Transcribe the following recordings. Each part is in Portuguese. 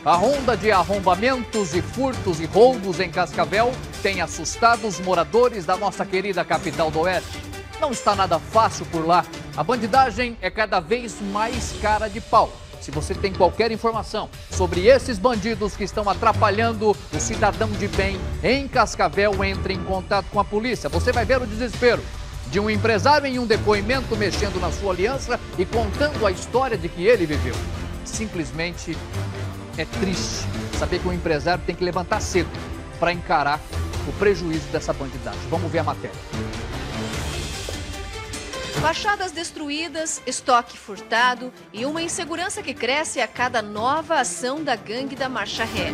A ronda de arrombamentos e furtos e roubos em Cascavel tem assustado os moradores da nossa querida capital do Oeste. Não está nada fácil por lá. A bandidagem é cada vez mais cara de pau. Se você tem qualquer informação sobre esses bandidos que estão atrapalhando o cidadão de bem em Cascavel, entre em contato com a polícia. Você vai ver o desespero de um empresário em um depoimento mexendo na sua aliança e contando a história de que ele viveu. Simplesmente é triste saber que o empresário tem que levantar cedo para encarar o prejuízo dessa bandidagem. Vamos ver a matéria. Fachadas destruídas, estoque furtado e uma insegurança que cresce a cada nova ação da gangue da Marcha Ré.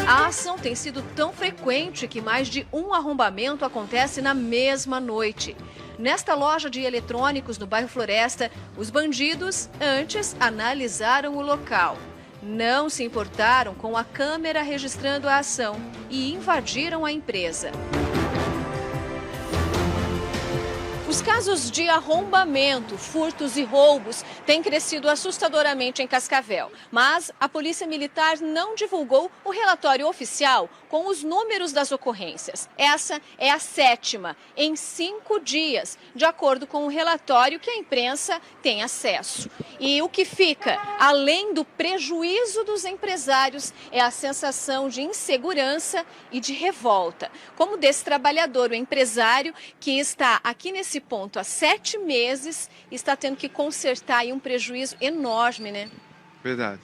A ação tem sido tão frequente que mais de um arrombamento acontece na mesma noite. Nesta loja de eletrônicos no bairro Floresta, os bandidos antes analisaram o local. Não se importaram com a câmera registrando a ação e invadiram a empresa. Os casos de arrombamento, furtos e roubos têm crescido assustadoramente em Cascavel. Mas a Polícia Militar não divulgou o relatório oficial com os números das ocorrências. Essa é a 7ª em 5 dias, de acordo com o relatório que a imprensa tem acesso. E o que fica, além do prejuízo dos empresários, é a sensação de insegurança e de revolta. Como desse trabalhador, o empresário que está aqui nesse ponto há 7 meses, está tendo que consertar aí um prejuízo enorme, né? Verdade.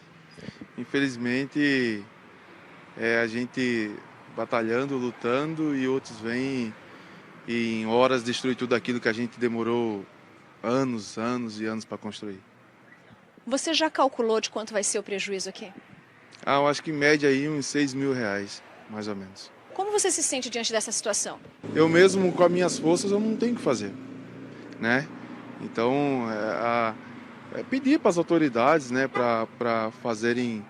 Infelizmente, a gente batalhando, lutando e outros vêm e em horas destruir tudo aquilo que a gente demorou anos e anos para construir. Você já calculou de quanto vai ser o prejuízo aqui? Eu acho que em média aí uns R$6.000, mais ou menos. Como você se sente diante dessa situação? Eu mesmo, com as minhas forças, eu não tenho o que fazer, né? Então, pedir para as autoridades, né, para fazerem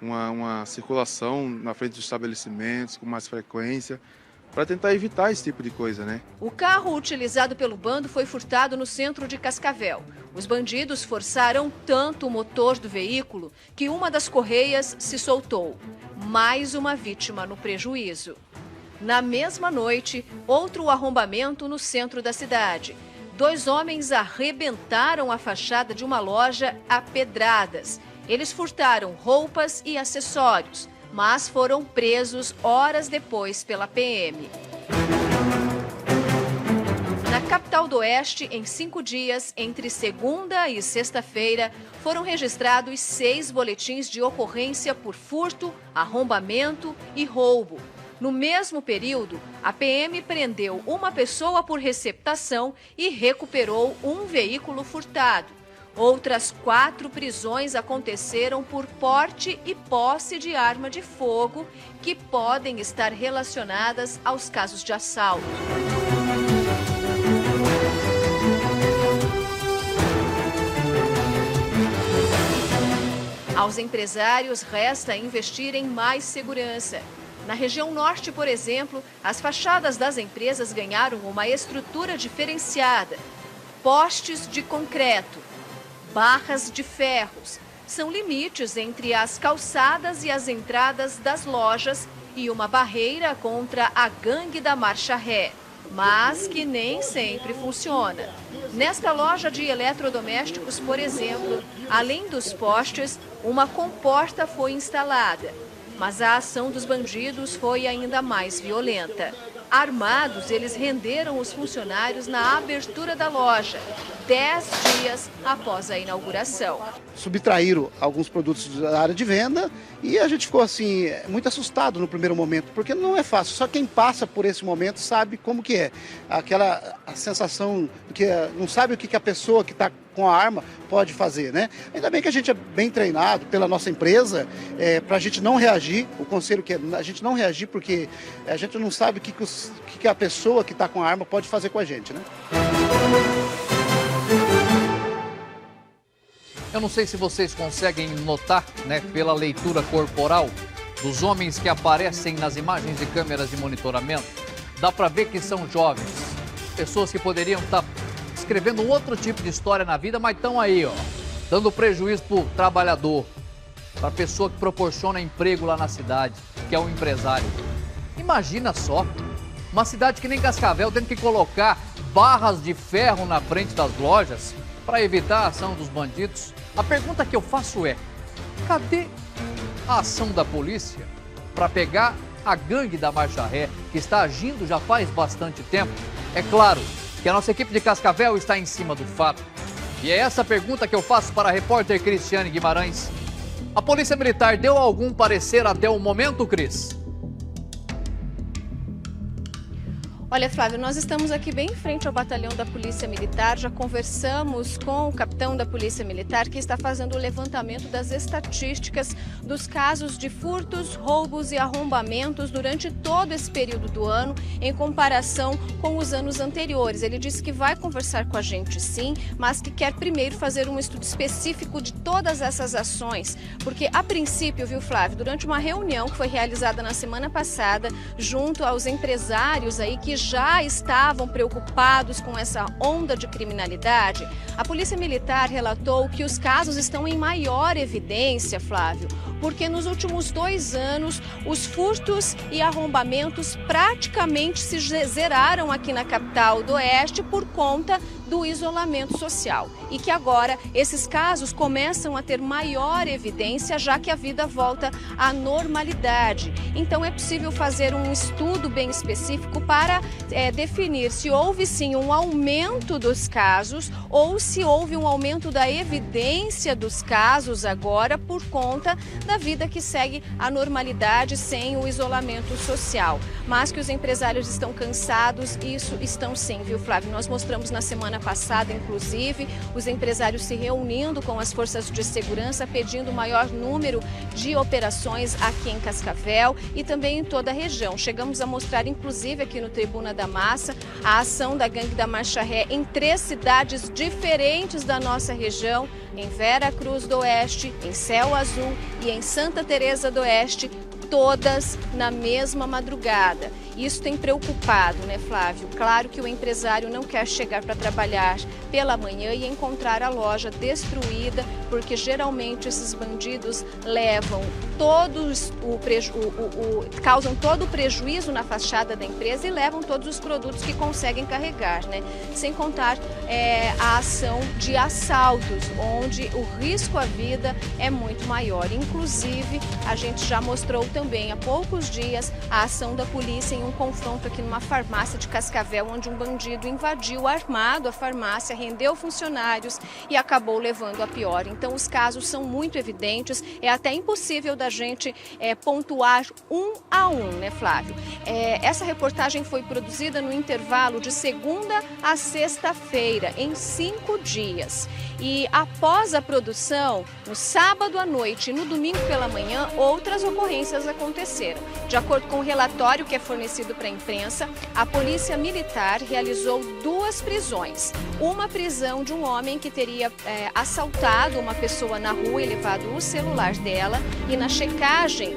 uma circulação na frente dos estabelecimentos com mais frequência, para tentar evitar esse tipo de coisa, né? O carro utilizado pelo bando foi furtado no centro de Cascavel. Os bandidos forçaram tanto o motor do veículo que uma das correias se soltou. Mais uma vítima no prejuízo. Na mesma noite, outro arrombamento no centro da cidade. 2 homens arrebentaram a fachada de uma loja a pedradas. Eles furtaram roupas e acessórios, mas foram presos horas depois pela PM. Na capital do Oeste, em 5 dias, entre segunda e sexta-feira, foram registrados 6 boletins de ocorrência por furto, arrombamento e roubo. No mesmo período, a PM prendeu uma pessoa por receptação e recuperou um veículo furtado. Outras 4 prisões aconteceram por porte e posse de arma de fogo, que podem estar relacionadas aos casos de assalto. Aos empresários resta investir em mais segurança. Na região norte, por exemplo, as fachadas das empresas ganharam uma estrutura diferenciada. Postes de concreto, barras de ferros. São limites entre as calçadas e as entradas das lojas e uma barreira contra a gangue da Marcha Ré, mas que nem sempre funciona. Nesta loja de eletrodomésticos, por exemplo, além dos postes, uma comporta foi instalada. Mas a ação dos bandidos foi ainda mais violenta. Armados, eles renderam os funcionários na abertura da loja, 10 dias após a inauguração. Subtraíram alguns produtos da área de venda e a gente ficou assim, muito assustado no primeiro momento, porque não é fácil. Só quem passa por esse momento sabe como que é. A sensação que não sabe o que a pessoa que está com a arma pode fazer, né? Ainda bem que a gente é bem treinado pela nossa empresa para a gente não reagir. O conselho que é a gente não reagir porque a gente não sabe o que a pessoa que está com a arma pode fazer com a gente, né? Eu não sei se vocês conseguem notar, né, pela leitura corporal dos homens que aparecem nas imagens de câmeras de monitoramento, dá para ver que são jovens, pessoas que poderiam estar escrevendo um outro tipo de história na vida, mas estão aí, ó, dando prejuízo para o trabalhador, para a pessoa que proporciona emprego lá na cidade, que é o empresário. Imagina só, uma cidade que nem Cascavel tendo que colocar barras de ferro na frente das lojas para evitar a ação dos bandidos. A pergunta que eu faço é, cadê a ação da polícia para pegar a gangue da Marcha Ré, que está agindo já faz bastante tempo? É claro que a nossa equipe de Cascavel está em cima do fato. E é essa pergunta que eu faço para a repórter Cristiane Guimarães. A Polícia Militar deu algum parecer até o momento, Cris? Olha, Flávio, nós estamos aqui bem em frente ao batalhão da Polícia Militar, já conversamos com o capitão da Polícia Militar, que está fazendo o levantamento das estatísticas dos casos de furtos, roubos e arrombamentos durante todo esse período do ano, em comparação com os anos anteriores. Ele disse que vai conversar com a gente sim, mas que quer primeiro fazer um estudo específico de todas essas ações, porque a princípio, viu, Flávio, durante uma reunião que foi realizada na semana passada, junto aos empresários aí que já estavam preocupados com essa onda de criminalidade, a Polícia Militar relatou que os casos estão em maior evidência, Flávio, porque nos últimos 2 anos os furtos e arrombamentos praticamente se zeraram aqui na capital do Oeste por conta do isolamento social e que agora esses casos começam a ter maior evidência, já que a vida volta à normalidade. Então é possível fazer um estudo bem específico para definir se houve sim um aumento dos casos ou se houve um aumento da evidência dos casos agora por conta da vida que segue a normalidade sem o isolamento social. Mas que os empresários estão cansados, isso estão sim, viu, Flávio? Nós mostramos na semana passada, inclusive, os empresários se reunindo com as forças de segurança, pedindo maior número de operações aqui em Cascavel e também em toda a região. Chegamos a mostrar, inclusive, aqui no Tribuna da Massa, a ação da gangue da Marcha Ré em 3 cidades diferentes da nossa região, em Vera Cruz do Oeste, em Céu Azul e em Santa Teresa do Oeste, todas na mesma madrugada. Isso tem preocupado, né, Flávio? Claro que o empresário não quer chegar para trabalhar pela manhã e encontrar a loja destruída, porque geralmente esses bandidos levam causam todo o prejuízo na fachada da empresa e levam todos os produtos que conseguem carregar, né? Sem contar a ação de assaltos, onde o risco à vida é muito maior. Inclusive, a gente já mostrou também há poucos dias a ação da polícia em um confronto aqui numa farmácia de Cascavel, onde um bandido invadiu armado a farmácia, rendeu funcionários e acabou levando a pior. Então os casos são muito evidentes, é até impossível da gente pontuar um a um, né, Flávio? Essa reportagem foi produzida no intervalo de segunda a sexta-feira, em 5 dias. E após a produção, no sábado à noite e no domingo pela manhã, outras ocorrências aconteceram. De acordo com o relatório que é fornecido para a imprensa, a Polícia Militar realizou 2 prisões. Uma prisão de um homem que teria assaltado uma pessoa na rua e levado o celular dela, e na checagem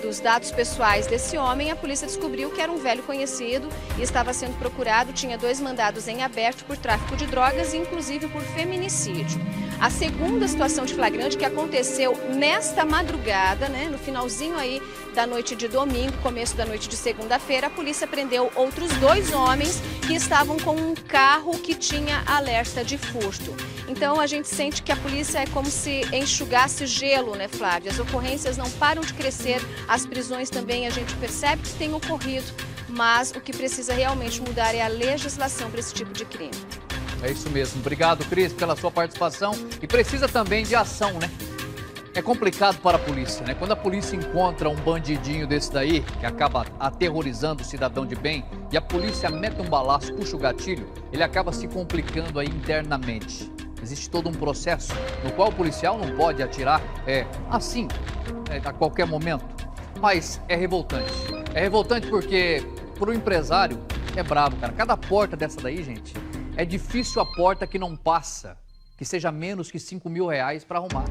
dos dados pessoais desse homem, a polícia descobriu que era um velho conhecido e estava sendo procurado, tinha 2 mandados em aberto por tráfico de drogas e inclusive por feminicídio. A segunda situação de flagrante que aconteceu nesta madrugada, né, no finalzinho aí da noite de domingo, começo da noite de segunda-feira, a polícia prendeu outros 2 homens que estavam com um carro que tinha alerta de furto. Então a gente sente que a polícia é como se enxugasse gelo, né, Flávia? As ocorrências não param de crescer, as prisões também a gente percebe que tem ocorrido, mas o que precisa realmente mudar é a legislação para esse tipo de crime. É isso mesmo. Obrigado, Cris, pela sua participação. E precisa também de ação, né? É complicado para a polícia, né? Quando a polícia encontra um bandidinho desse daí, que acaba aterrorizando o cidadão de bem, e a polícia mete um balaço, puxa o gatilho, ele acaba se complicando aí internamente. Existe todo um processo no qual o policial não pode atirar assim, a qualquer momento. Mas é revoltante. É revoltante porque, para o empresário, é brabo, cara. Cada porta dessa daí, gente, é difícil a porta que não passa, que seja menos que 5 mil reais para arrumar.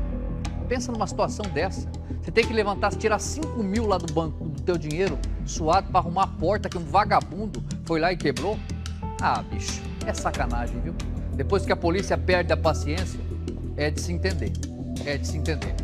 Pensa numa situação dessa. Você tem que levantar, tirar 5 mil lá do banco do teu dinheiro suado para arrumar a porta que um vagabundo foi lá e quebrou. Ah, bicho, é sacanagem, viu? Depois que a polícia perde a paciência, é de se entender. É de se entender.